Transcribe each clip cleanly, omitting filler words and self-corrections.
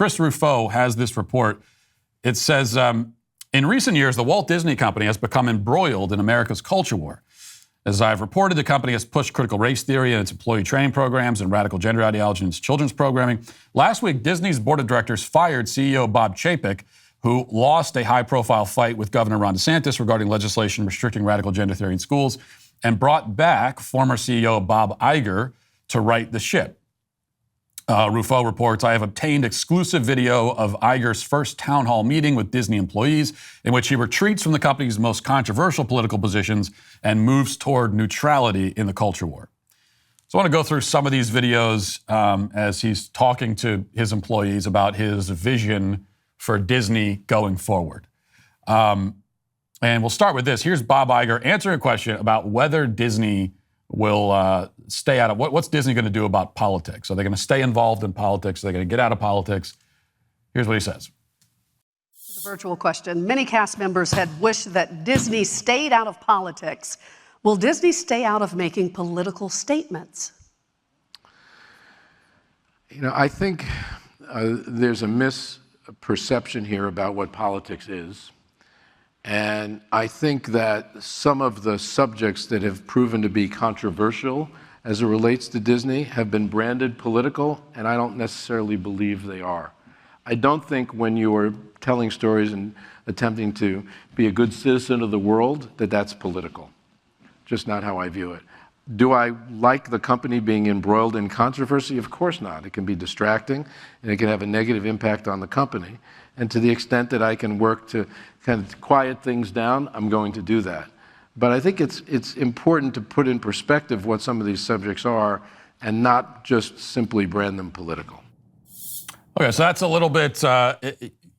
Chris Ruffo has this report. It says, in recent years, the Walt Disney Company has become embroiled in America's culture war. As I've reported, the company has pushed critical race theory in its employee training programs and radical gender ideology in its children's programming. Last week, Disney's board of directors fired CEO Bob Chapek, who lost a high-profile fight with Governor Ron DeSantis regarding legislation restricting radical gender theory in schools, and brought back former CEO Bob Iger to right the ship. Ruffo reports, I have obtained exclusive video of Iger's first town hall meeting with Disney employees in which he retreats from the company's most controversial political positions and moves toward neutrality in the culture war. So I want to go through some of these videos as he's talking to his employees about his vision for Disney going forward. And we'll start with this. Here's Bob Iger answering a question about whether Disney will stay out of, what's Disney going to do about politics? Are they going to stay involved in politics? Are they going to get out of politics? Here's what he says. This is a virtual question. Many cast members had wished that Disney stayed out of politics. Will Disney stay out of making political statements? You know, I think there's a misperception here about what politics is. And I think that some of the subjects that have proven to be controversial as it relates to Disney have been branded political, and I don't necessarily believe they are. I don't think when you are telling stories and attempting to be a good citizen of the world that that's political. Just not how I view it. Do I like the company being embroiled in controversy? Of course not. It can be distracting, and it can have a negative impact on the company. And to the extent that I can work to kind of quiet things down, I'm going to do that. But I think it's important to put in perspective what some of these subjects are and not just simply brand them political. Okay, so that's a little bit,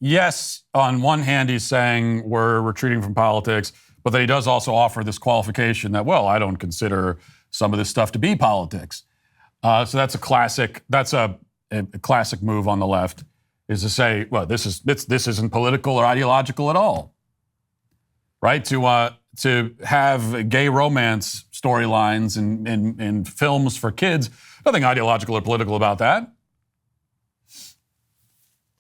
yes, on one hand, he's saying we're retreating from politics, but then he does also offer this qualification that, well, I don't consider some of this stuff to be politics. So that's a classic move on the left, is to say, well, this isn't political or ideological at all, right? To have gay romance storylines in films for kids, nothing ideological or political about that.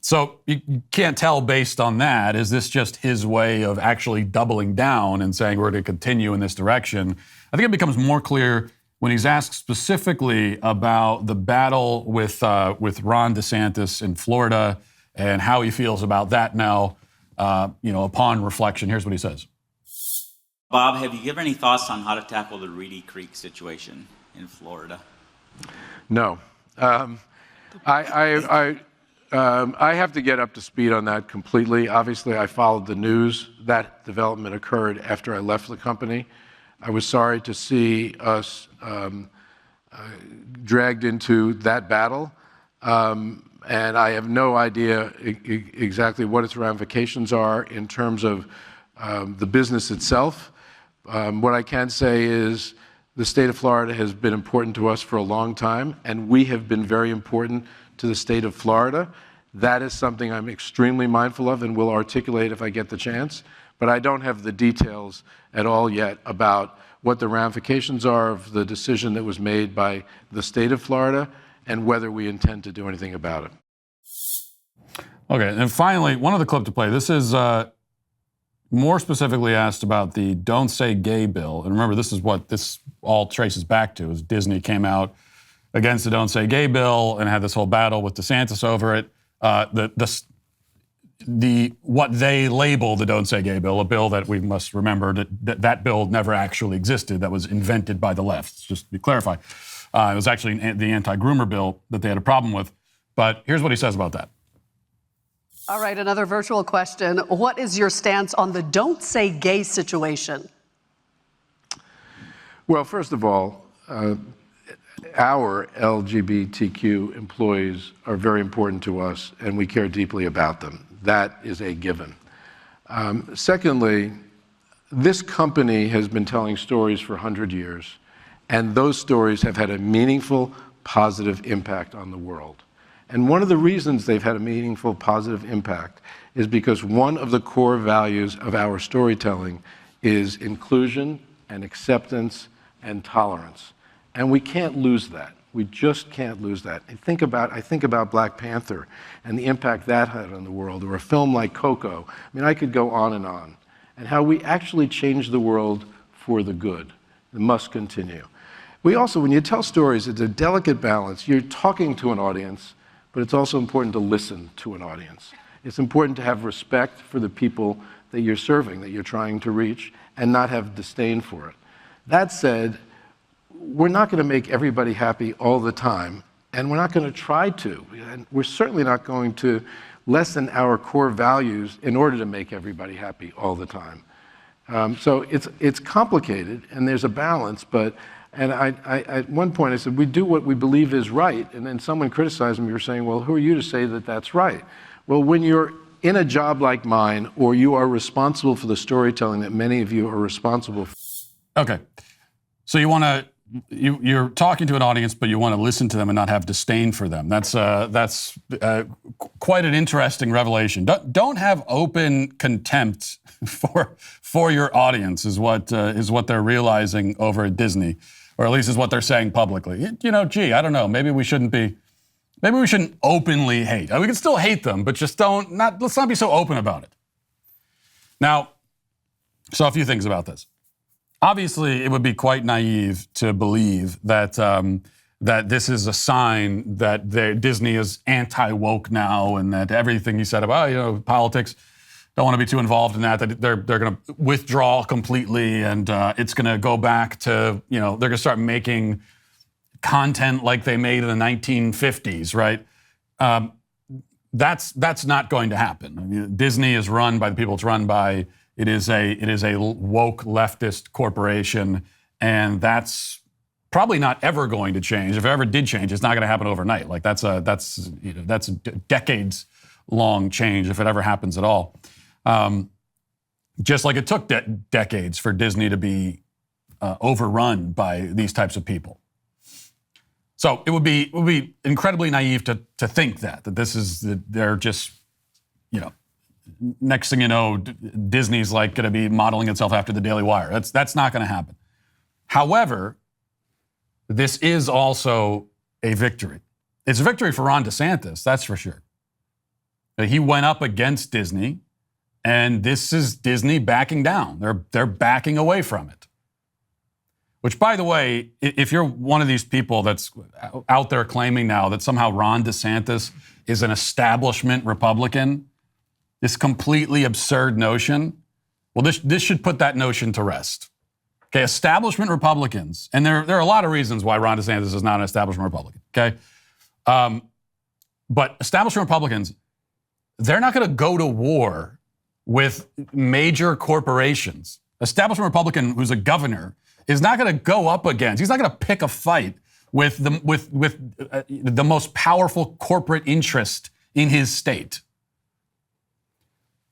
So you can't tell based on that, is this just his way of actually doubling down and saying we're going to continue in this direction? I think it becomes more clear when he's asked specifically about the battle with Ron DeSantis in Florida and how he feels about that now, upon reflection. Here's what he says. Bob, have you given any thoughts on how to tackle the Reedy Creek situation in Florida? No. I have to get up to speed on that completely. Obviously, I followed the news. That development occurred after I left the company. I was sorry to see us dragged into that battle. And I have no idea exactly what its ramifications are in terms of the business itself. What I can say is the state of Florida has been important to us for a long time, and we have been very important to the state of Florida. That is something I'm extremely mindful of and will articulate if I get the chance. But I don't have the details at all yet about what the ramifications are of the decision that was made by the state of Florida and whether we intend to do anything about it. Okay, and finally, one other clip to play. This is more specifically asked about the Don't Say Gay bill. And remember, this is what this all traces back to, is Disney came out against the Don't Say Gay bill and had this whole battle with DeSantis over it. What they label the Don't Say Gay bill, a bill that we must remember that bill never actually existed, that was invented by the left, just to clarify. It was actually the anti-groomer bill that they had a problem with. But here's what he says about that. All right, another virtual question. What is your stance on the Don't Say Gay situation? Well, first of all, our LGBTQ employees are very important to us, and we care deeply about them. That is a given. Secondly, this company has been telling stories for 100 years, and those stories have had a meaningful, positive impact on the world. And one of the reasons they've had a meaningful, positive impact is because one of the core values of our storytelling is inclusion and acceptance and tolerance. And we can't lose that. We just can't lose that. I think about Black Panther and the impact that had on the world, or a film like Coco. I mean, I could go on, and how we actually changed the world for the good. It must continue. We also, when you tell stories, it's a delicate balance. You're talking to an audience, but it's also important to listen to an audience. It's important to have respect for the people that you're serving, that you're trying to reach, and not have disdain for it. That said, we're not going to make everybody happy all the time, and we're not going to try to. And we're certainly not going to lessen our core values in order to make everybody happy all the time. So it's complicated, and there's a balance, and I at one point I said, we do what we believe is right, and then someone criticized me for saying, well, who are you to say that that's right? Well, when you're in a job like mine, or you are responsible for the storytelling that many of you are responsible for. Okay. So you're talking to an audience, but you want to listen to them and not have disdain for them. That's quite an interesting revelation. Don't have open contempt for your audience is what they're realizing over at Disney, or at least is what they're saying publicly. Gee, I don't know. Maybe we shouldn't openly hate. We can still hate them, but just let's not be so open about it. Now, so a few things about this. Obviously, it would be quite naive to believe that that this is a sign that Disney is anti-woke now, and that everything he said about politics, don't want to be too involved in that they're going to withdraw completely, and it's going to go back to they're going to start making content like they made in the 1950s, right? That's not going to happen. I mean, Disney is run by the people it's run by. It is a woke leftist corporation, and that's probably not ever going to change. If it ever did change, it's not going to happen overnight. Like that's a decades long change if it ever happens at all. Just like it took decades for Disney to be overrun by these types of people. So it would be incredibly naive to think that they're just next thing you know, Disney's like going to be modeling itself after the Daily Wire. That's not going to happen. However, this is also a victory. It's a victory for Ron DeSantis, that's for sure. He went up against Disney, and this is Disney backing down. They're backing away from it. Which, by the way, if you're one of these people that's out there claiming now that somehow Ron DeSantis is an establishment Republican, this completely absurd notion, well, this should put that notion to rest. Okay, establishment Republicans, and there are a lot of reasons why Ron DeSantis is not an establishment Republican, okay? But establishment Republicans, they're not going to go to war with major corporations. Establishment Republican who's a governor is not going to go up against, he's not going to pick a fight with the most powerful corporate interest in his state.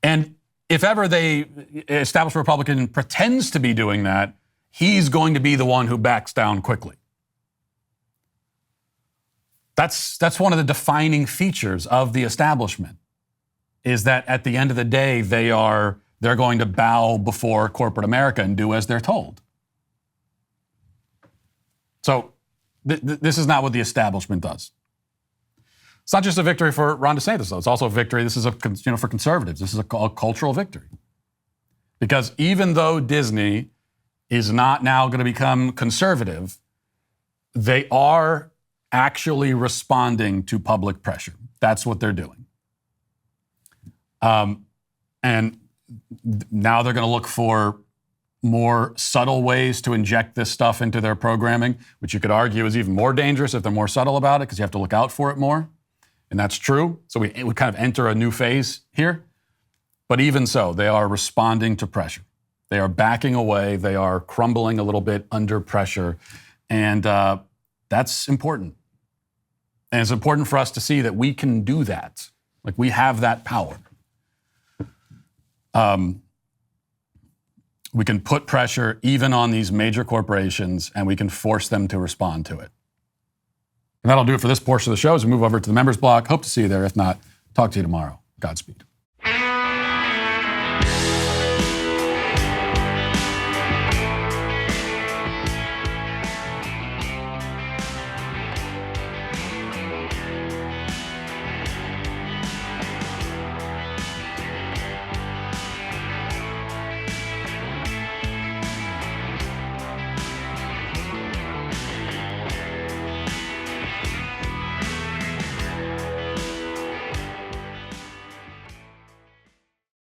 And if ever establishment Republican pretends to be doing that, he's going to be the one who backs down quickly. That's one of the defining features of the establishment, is that at the end of the day, they're going to bow before corporate America and do as they're told. So this is not what the establishment does. It's not just a victory for Ron DeSantis, though. It's also a victory. This is for conservatives. This is a cultural victory. Because even though Disney is not now going to become conservative, they are actually responding to public pressure. That's what they're doing. And now they're going to look for more subtle ways to inject this stuff into their programming, which you could argue is even more dangerous if they're more subtle about it, because you have to look out for it more. And that's true. So we kind of enter a new phase here. But even so, they are responding to pressure. They are backing away. They are crumbling a little bit under pressure. And that's important. And it's important for us to see that we can do that. Like, we have that power. We can put pressure even on these major corporations, and we can force them to respond to it. And that'll do it for this portion of the show as we move over to the members block. Hope to see you there. If not, talk to you tomorrow. Godspeed.